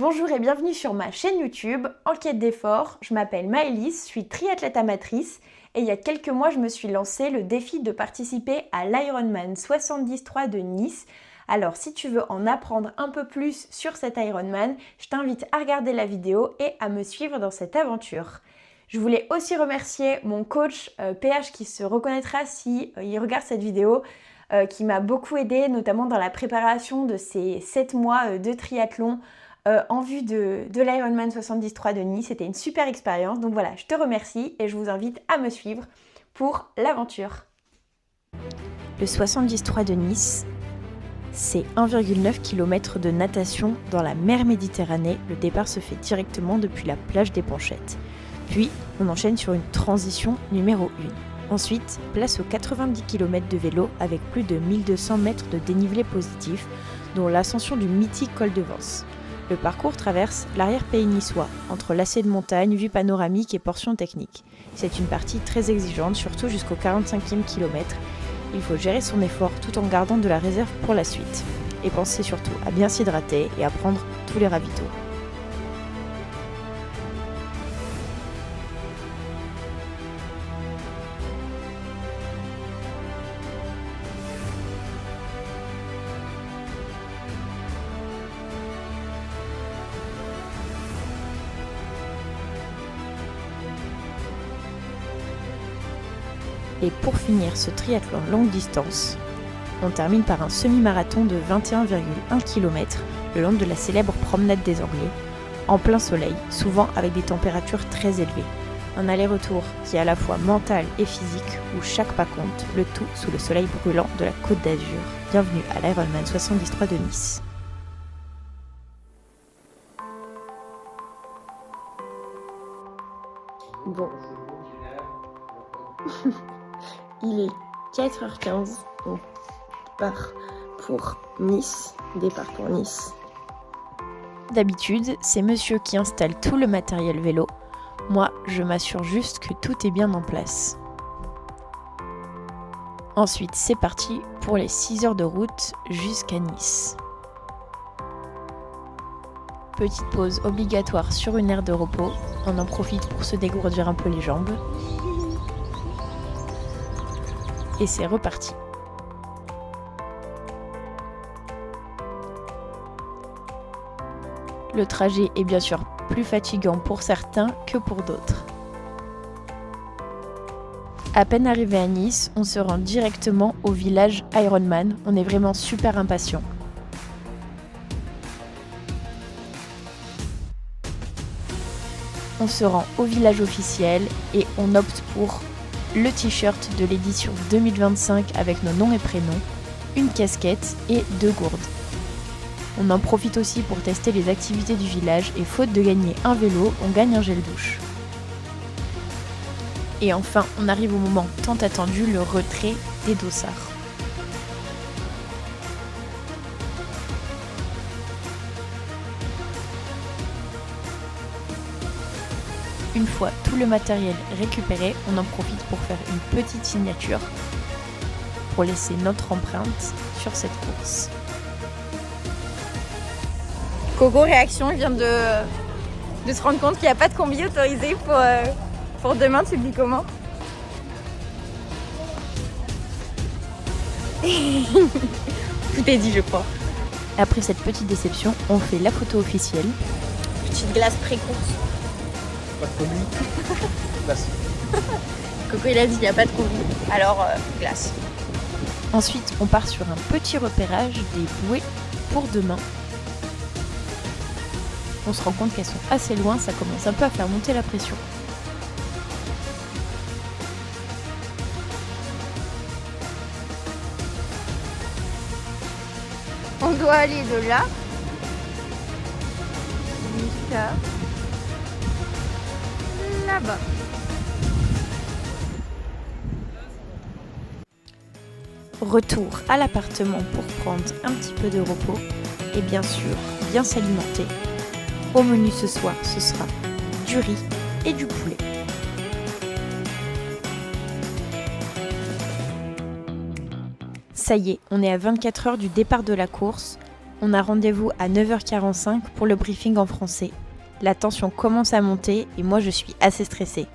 Bonjour et bienvenue sur ma chaîne YouTube Enquête d'effort. Je m'appelle Maëlys, je suis triathlète amatrice et il y a quelques mois je me suis lancé le défi de participer à l'Ironman 73 de Nice. Alors si tu veux en apprendre un peu plus sur cet Ironman, je t'invite à regarder la vidéo et à me suivre dans cette aventure. Je voulais aussi remercier mon coach PH qui se reconnaîtra si il regarde cette vidéo, qui m'a beaucoup aidé notamment dans la préparation de ces 7 mois de triathlon en vue de l'Ironman 73 de Nice. C'était une super expérience. Donc voilà, je te remercie et je vous invite à me suivre pour l'aventure. Le 73 de Nice, c'est 1,9 km de natation dans la mer Méditerranée. Le départ se fait directement depuis la plage des Panchettes. Puis, on enchaîne sur une transition numéro 1. Ensuite, place aux 90 km de vélo avec plus de 1200 mètres de dénivelé positif, dont l'ascension du mythique col de Vence. Le parcours traverse l'arrière-pays niçois, entre lacets de montagne, vue panoramique et portions techniques. C'est une partie très exigeante, surtout jusqu'au 45e kilomètre. Il faut gérer son effort tout en gardant de la réserve pour la suite. Et penser surtout à bien s'hydrater et à prendre tous les ravitaux. Et pour finir ce triathlon longue distance, on termine par un semi-marathon de 21,1 km le long de la célèbre promenade des Anglais, en plein soleil, souvent avec des températures très élevées. Un aller-retour qui est à la fois mental et physique, où chaque pas compte, le tout sous le soleil brûlant de la Côte d'Azur. Bienvenue à l'Ironman 73 de Nice. Bon. Il est 4h15, on part pour Nice, départ pour Nice. D'habitude, c'est monsieur qui installe tout le matériel vélo. Moi, je m'assure juste que tout est bien en place. Ensuite, c'est parti pour les 6 heures de route jusqu'à Nice. Petite pause obligatoire sur une aire de repos. On en profite pour se dégourdir un peu les jambes. Et c'est reparti. Le trajet est bien sûr plus fatigant pour certains que pour d'autres. À peine arrivé à Nice, on se rend directement au village Ironman. On est vraiment super impatient. On se rend au village officiel et on opte pour le t-shirt de l'édition 2025 avec nos noms et prénoms, une casquette et 2 gourdes. On en profite aussi pour tester les activités du village et faute de gagner un vélo, on gagne un gel douche. Et enfin, on arrive au moment tant attendu, le retrait des dossards. Une fois tout le matériel récupéré, on en profite pour faire une petite signature pour laisser notre empreinte sur cette course. Coco, réaction, il vient de se rendre compte qu'il n'y a pas de combi autorisé pour demain, tu le dis comment? Tout est dit, je crois. Après cette petite déception, on fait la photo officielle. Petite glace pré-course. Pas de combi. Glace. Coco il a dit il n'y a pas de combi, alors glace. Ensuite on part sur un petit repérage des bouées pour demain. On se rend compte qu'elles sont assez loin, ça commence un peu à faire monter la pression. On doit aller de là jusqu'à là-bas. Retour à l'appartement pour prendre un petit peu de repos et bien sûr bien s'alimenter. Au menu ce soir, ce sera du riz et du poulet. Ça y est, on est à 24 heures du départ de la course. On a rendez-vous à 9h45 pour le briefing en français. La tension commence à monter et moi je suis assez stressée.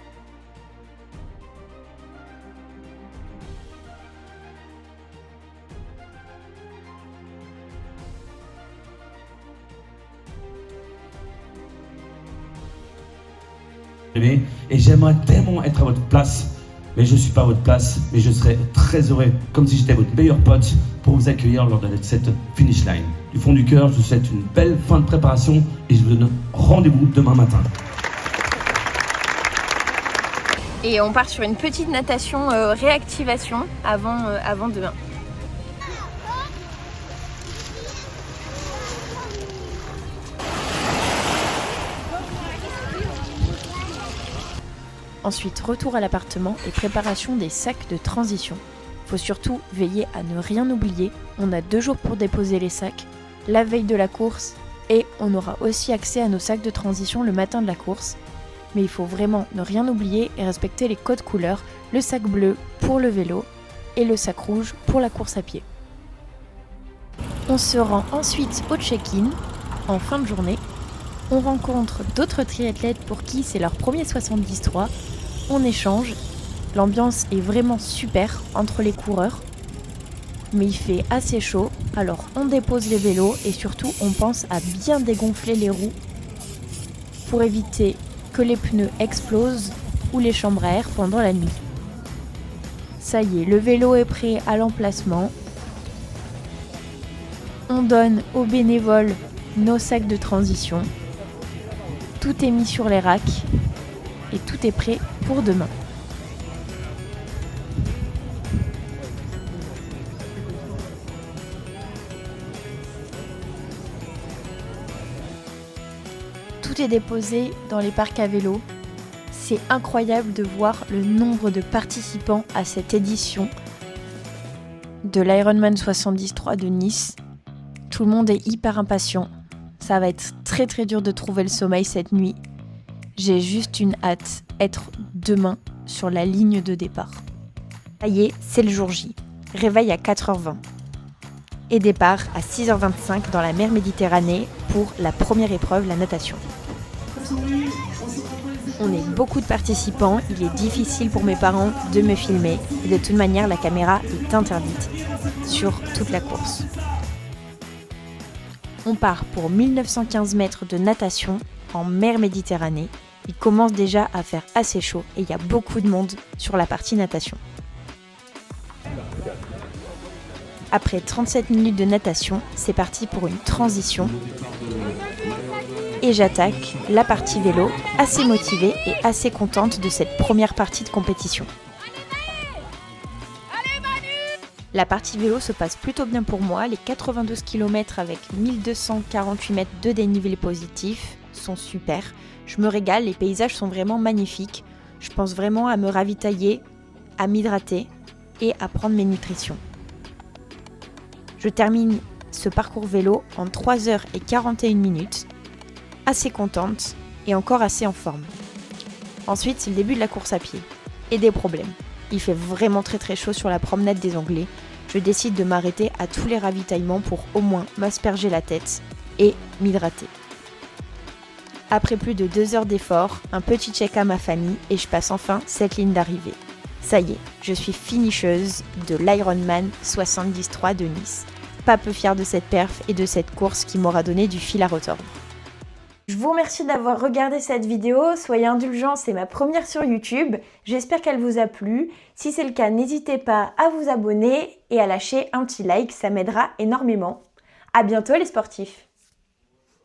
Et j'aimerais tellement être à votre place, mais je ne suis pas à votre place, mais je serais très heureux, comme si j'étais votre meilleur pote, pour vous accueillir lors de cette finish line. Du fond du cœur, je vous souhaite une belle fin de préparation et je vous donne rendez-vous demain matin. Et on part sur une petite natation réactivation avant demain. Ensuite, retour à l'appartement et préparation des sacs de transition. Faut surtout veiller à ne rien oublier. On a 2 jours pour déposer les sacs, la veille de la course, et on aura aussi accès à nos sacs de transition le matin de la course. Mais il faut vraiment ne rien oublier et respecter les codes couleurs, le sac bleu pour le vélo et le sac rouge pour la course à pied. On se rend ensuite au check-in en fin de journée. On rencontre d'autres triathlètes pour qui c'est leur premier 73. On échange, l'ambiance est vraiment super entre les coureurs, mais il fait assez chaud, alors on dépose les vélos et surtout on pense à bien dégonfler les roues pour éviter que les pneus explosent ou les chambres à air pendant la nuit. Ça y est, le vélo est prêt à l'emplacement. On donne aux bénévoles nos sacs de transition. Tout est mis sur les racks et tout est prêt pour demain. Tout est déposé dans les parcs à vélo. C'est incroyable de voir le nombre de participants à cette édition de l'Ironman 73 de Nice. Tout le monde est hyper impatient. Ça va être très très dur de trouver le sommeil cette nuit. J'ai juste une hâte, être demain sur la ligne de départ. Ça y est, c'est le jour J. Réveil à 4h20. Et départ à 6h25 dans la mer Méditerranée pour la première épreuve, la natation. On est beaucoup de participants, il est difficile pour mes parents de me filmer. Et de toute manière, la caméra est interdite sur toute la course. On part pour 1915 mètres de natation en mer Méditerranée. Il commence déjà à faire assez chaud et il y a beaucoup de monde sur la partie natation. Après 37 minutes de natation, c'est parti pour une transition. Et j'attaque la partie vélo, assez motivée et assez contente de cette première partie de compétition. La partie vélo se passe plutôt bien pour moi. Les 92 km avec 1248 mètres de dénivelé positif sont super. Je me régale, les paysages sont vraiment magnifiques. Je pense vraiment à me ravitailler, à m'hydrater et à prendre mes nutritions. Je termine ce parcours vélo en 3h41 minutes, assez contente et encore assez en forme. Ensuite, c'est le début de la course à pied et des problèmes. Il fait vraiment très très chaud sur la promenade des Anglais. Je décide de m'arrêter à tous les ravitaillements pour au moins m'asperger la tête et m'hydrater. Après plus de 2 heures d'effort, un petit check à ma famille et je passe enfin cette ligne d'arrivée. Ça y est, je suis finisheuse de l'Ironman 73 de Nice. Pas peu fière de cette perf et de cette course qui m'aura donné du fil à retordre. Je vous remercie d'avoir regardé cette vidéo, soyez indulgents, c'est ma première sur YouTube, j'espère qu'elle vous a plu. Si c'est le cas, n'hésitez pas à vous abonner et à lâcher un petit like, ça m'aidera énormément. À bientôt les sportifs!